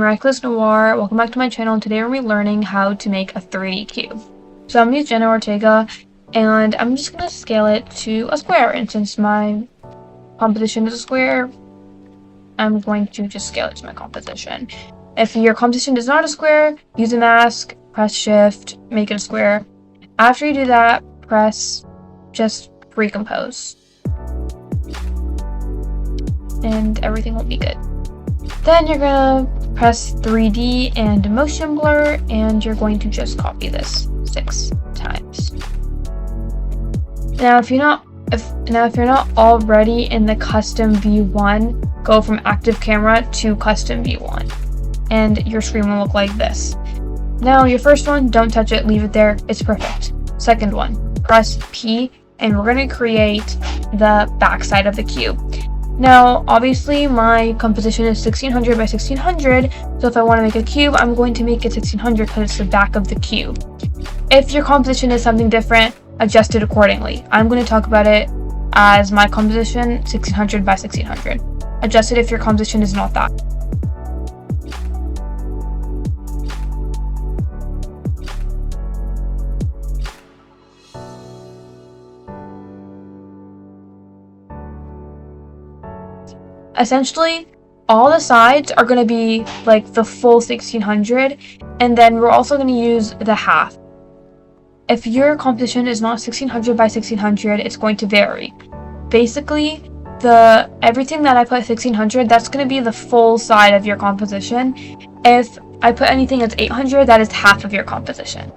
Miraculous Noir. Welcome back to my channel. Today we're going to be learning how to make a 3D cube. So I'm going to use Jenna Ortega, and I'm just going to scale it to a square. And since my composition is a square, I'm going to just scale it to my composition. If your composition is not a square, use a mask, press shift, make it a square. After you do that, press just recompose. And everything will be good. Then you're gonna press 3D and motion blur, and you're going to just copy this 6 times. Now if you're not already in the custom view 1, go from active camera to custom view 1, and your screen will look like this. Now your first one, don't touch it, leave it there, it's perfect. Second one, press P, and we're gonna create the backside of the cube. Now, obviously, my composition is 1600 by 1600, so if I want to make a cube, I'm going to make it 1600 because it's the back of the cube. If your composition is something different, adjust it accordingly. I'm going to talk about it as my composition 1600 by 1600. Adjust it if your composition is not that. Essentially, all the sides are going to be like the full 1600, and then we're also going to use the half. If your composition is not 1600 by 1600, it's going to vary. Basically, everything that I put 1600, that's going to be the full side of your composition. If I put anything that's 800, that is half of your composition.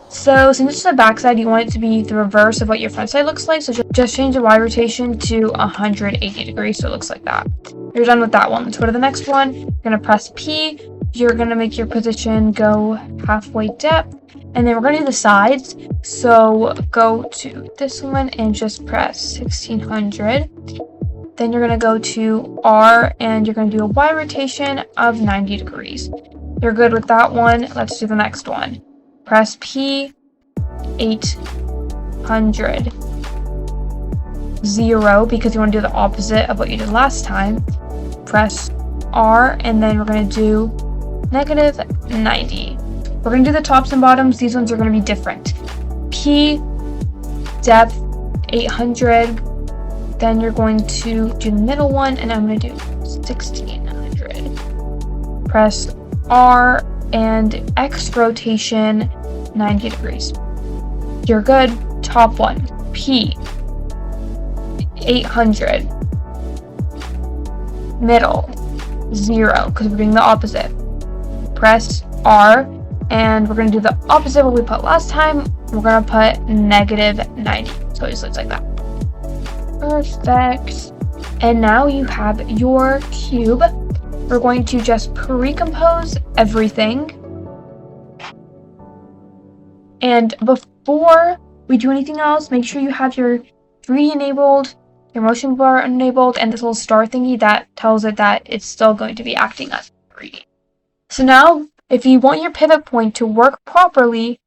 So since it's the back side, you want it to be the reverse of what your front side looks like. So just change the Y rotation to 180 degrees so it looks like that. You're done with that one. Let's go to the next one. You're going to press P. You're going to make your position go halfway depth. And then we're going to do the sides. So go to this one and just press 1600. Then you're going to go to R and you're going to do a Y rotation of 90 degrees. You're good with that one. Let's do the next one. Press P, 800, 0, because you want to do the opposite of what you did last time. Press R, and then we're going to do negative 90. We're going to do the tops and bottoms. These ones are going to be different. P, depth, 800. Then you're going to do the middle one, and I'm going to do 1600. Press R, and X rotation 90 degrees. You're good. Top one, P, 800. Middle, 0, because we're doing the opposite. Press R, and we're going to do the opposite of what we put last time. We're going to put negative 90. So it just looks like that. Perfect. And now you have your cube. We're going to just pre-compose everything. And before we do anything else, make sure you have your 3D enabled, your motion blur enabled, and this little star thingy that tells it that it's still going to be acting as 3D. So now, if you want your pivot point to work properly,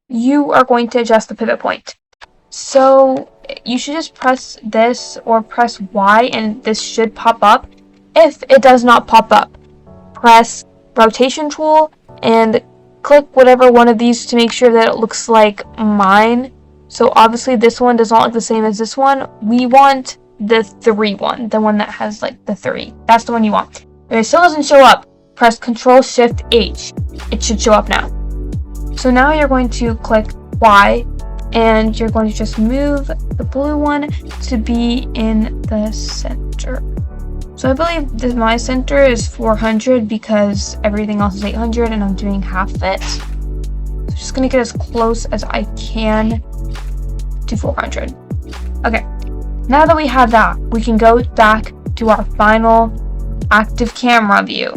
you are going to adjust the pivot point. So you should just press this or press Y, and this should pop up. If it does not pop up, press rotation tool and click whatever one of these to make sure that it looks like mine. So obviously this one does not look the same as this one. We want the 3 one, the one that has like the 3. That's the one you want. If it still doesn't show up, press Control Shift H. It should show up now. So now you're going to click Y, and you're going to just move the blue one to be in the center. So I believe my center is 400 because everything else is 800 and I'm doing half of it. So I'm just going to get as close as I can to 400. Okay, now that we have that, we can go back to our final active camera view.